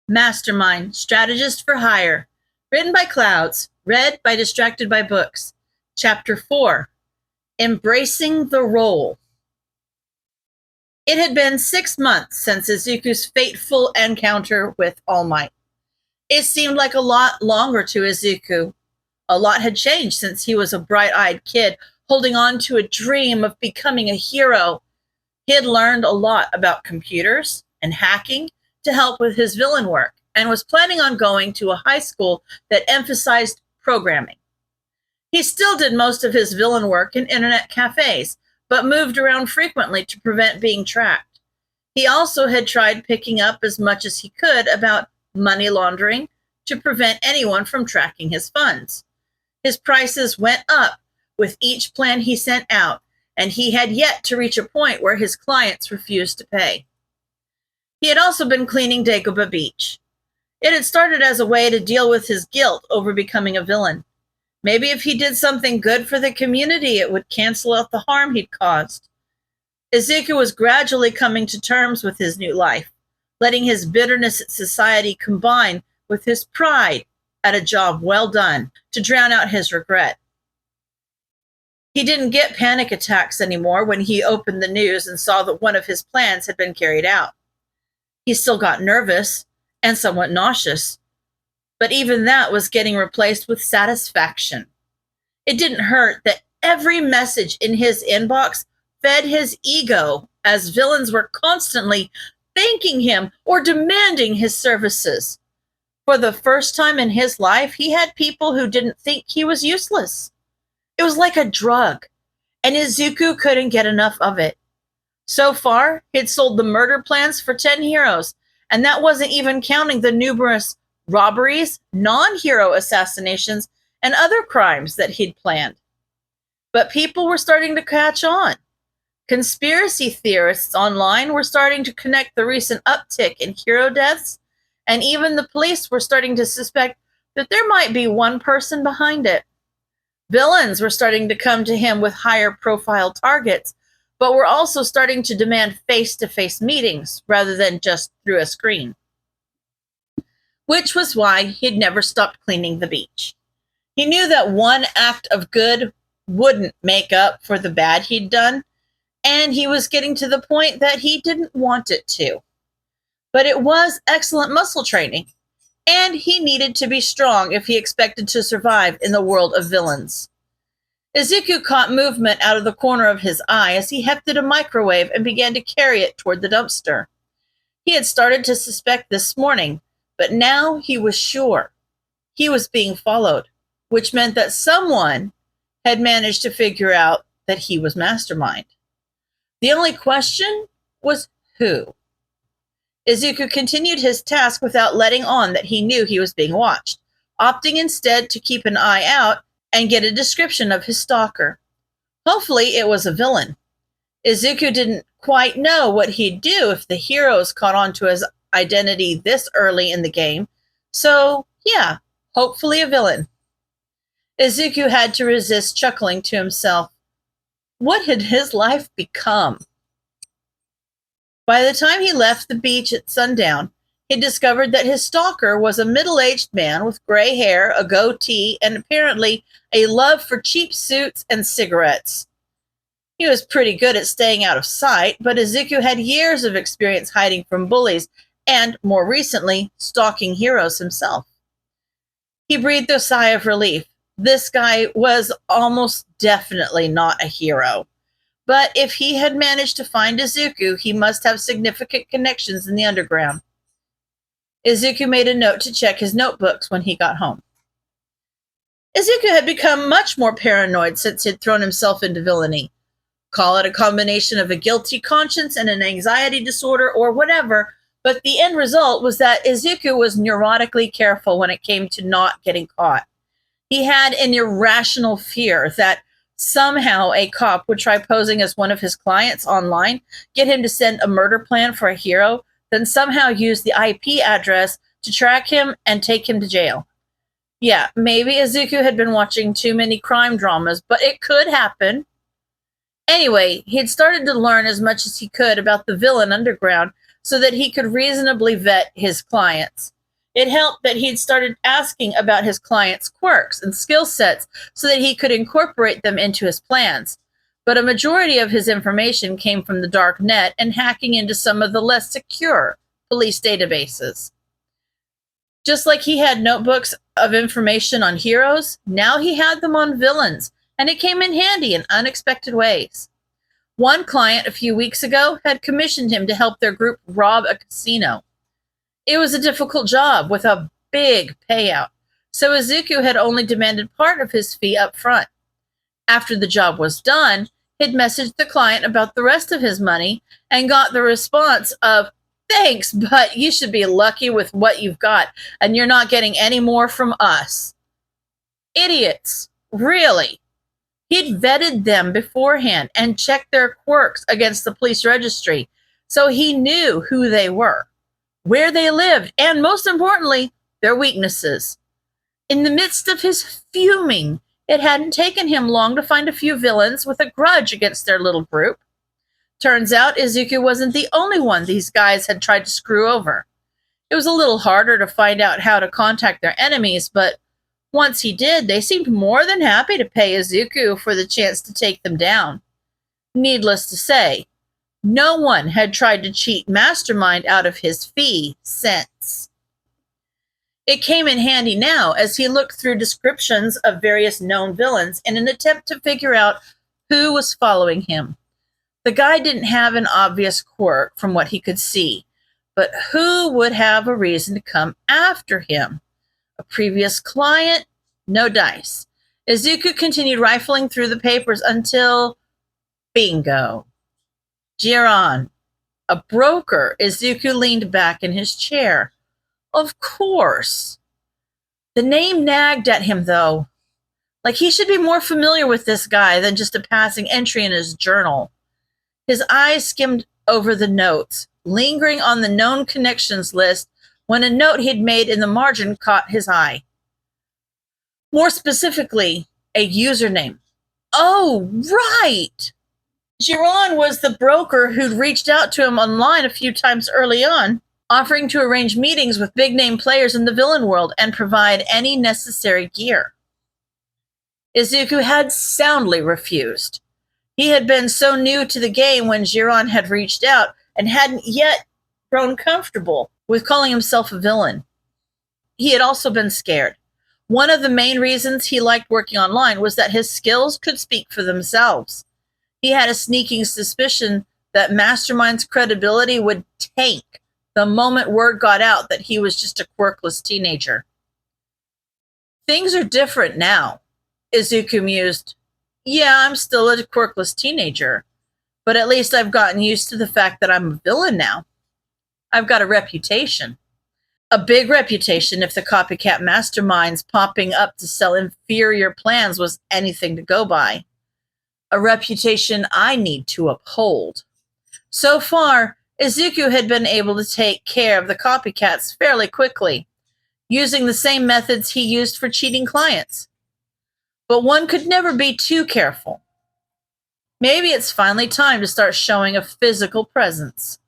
Mastermind, Strategist for Hire. Written by Clouds. Read by Distracted by Books. Chapter 4. Embracing the Role. It had been 6 months since Izuku's fateful encounter with All Might. It seemed like a lot longer to Izuku. A lot had changed since he was a bright-eyed kid holding on to a dream of becoming a hero. He had learned a lot about computers and hacking to help with his villain work and was planning on going to a high school that emphasized programming. He still did most of his villain work in internet cafes, but moved around frequently to prevent being tracked. He also had tried picking up as much as he could about money laundering to prevent anyone from tracking his funds. His prices went up with each plan he sent out, and he had yet to reach a point where his clients refused to pay. He had also been cleaning Dagobah Beach. It had started as a way to deal with his guilt over becoming a villain. Maybe if he did something good for the community, it would cancel out the harm he'd caused. Izuku was gradually coming to terms with his new life, letting his bitterness at society combine with his pride at a job well done to drown out his regret. He didn't get panic attacks anymore when he opened the news and saw that one of his plans had been carried out. He still got nervous and somewhat nauseous, but even that was getting replaced with satisfaction. It didn't hurt that every message in his inbox fed his ego, as villains were constantly thanking him or demanding his services. For the first time in his life, he had people who didn't think he was useless. It was like a drug, and Izuku couldn't get enough of it. So far, he'd sold the murder plans for 10 heroes, and that wasn't even counting the numerous robberies, non-hero assassinations, and other crimes that he'd planned. But people were starting to catch on. Conspiracy theorists online were starting to connect the recent uptick in hero deaths, and even the police were starting to suspect that there might be one person behind it. Villains were starting to come to him with higher profile targets, but were also starting to demand face-to-face meetings rather than just through a screen. Which was why he'd never stopped cleaning the beach. He knew that one act of good wouldn't make up for the bad he'd done, and he was getting to the point that he didn't want it to. But it was excellent muscle training, and he needed to be strong if he expected to survive in the world of villains. Izuku caught movement out of the corner of his eye as he hefted a microwave and began to carry it toward the dumpster. He had started to suspect this morning, but now he was sure. He was being followed, which meant that someone had managed to figure out that he was Mastermind. The only question was who. Izuku continued his task without letting on that he knew he was being watched, opting instead to keep an eye out and get a description of his stalker. Hopefully it was a villain. Izuku didn't quite know what he'd do if the heroes caught on to his identity this early in the game, so yeah, hopefully a villain. Izuku had to resist chuckling to himself. What had his life become? By the time he left the beach at sundown, he discovered that his stalker was a middle-aged man with gray hair, a goatee, and apparently a love for cheap suits and cigarettes. He was pretty good at staying out of sight, but Izuku had years of experience hiding from bullies and, more recently, stalking heroes himself. He breathed a sigh of relief. This guy was almost definitely not a hero. But if he had managed to find Izuku, he must have significant connections in the underground. Izuku made a note to check his notebooks when he got home. Izuku had become much more paranoid since he'd thrown himself into villainy. Call it a combination of a guilty conscience and an anxiety disorder or whatever, but the end result was that Izuku was neurotically careful when it came to not getting caught. He had an irrational fear that somehow a cop would try posing as one of his clients online, get him to send a murder plan for a hero, then somehow use the IP address to track him and take him to jail. Yeah, maybe Izuku had been watching too many crime dramas, but it could happen. Anyway, he had started to learn as much as he could about the villain underground so that he could reasonably vet his clients. It helped that he'd started asking about his clients' quirks and skill sets so that he could incorporate them into his plans. But a majority of his information came from the dark net and hacking into some of the less secure police databases. Just like he had notebooks of information on heroes, now he had them on villains, and it came in handy in unexpected ways. One client a few weeks ago had commissioned him to help their group rob a casino. It was a difficult job with a big payout, so Izuku had only demanded part of his fee up front. After the job was done, he'd messaged the client about the rest of his money and got the response of, "Thanks, but you should be lucky with what you've got, and you're not getting any more from us." Idiots, really. He'd vetted them beforehand and checked their quirks against the police registry, so he knew who they were, where they lived, and most importantly, their weaknesses. In the midst of his fuming, it hadn't taken him long to find a few villains with a grudge against their little group. Turns out Izuku wasn't the only one these guys had tried to screw over. It was a little harder to find out how to contact their enemies, but once he did, they seemed more than happy to pay Izuku for the chance to take them down. Needless to say, no one had tried to cheat Mastermind out of his fee since. It came in handy now as he looked through descriptions of various known villains in an attempt to figure out who was following him. The guy didn't have an obvious quirk from what he could see, but who would have a reason to come after him? A previous client? No dice. Izuku continued rifling through the papers until bingo. Jiran, a broker. Izuku leaned back in his chair. Of course. The name nagged at him, though. Like he should be more familiar with this guy than just a passing entry in his journal. His eyes skimmed over the notes, lingering on the known connections list when a note he'd made in the margin caught his eye. More specifically, a username. Oh, right! Jiran was the broker who'd reached out to him online a few times early on, offering to arrange meetings with big-name players in the villain world and provide any necessary gear. Izuku had soundly refused. He had been so new to the game when Jiran had reached out and hadn't yet grown comfortable with calling himself a villain. He had also been scared. One of the main reasons he liked working online was that his skills could speak for themselves. He had a sneaking suspicion that Mastermind's credibility would tank the moment word got out that he was just a quirkless teenager. Things are different now, Izuku mused. Yeah, I'm still a quirkless teenager, but at least I've gotten used to the fact that I'm a villain now. I've got a reputation. A big reputation if the copycat masterminds popping up to sell inferior plans was anything to go by. A reputation I need to uphold. So far, Izuku had been able to take care of the copycats fairly quickly, using the same methods he used for cheating clients. But one could never be too careful. Maybe it's finally time to start showing a physical presence.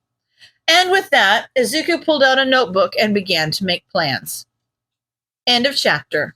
And with that, Izuku pulled out a notebook and began to make plans. End of chapter.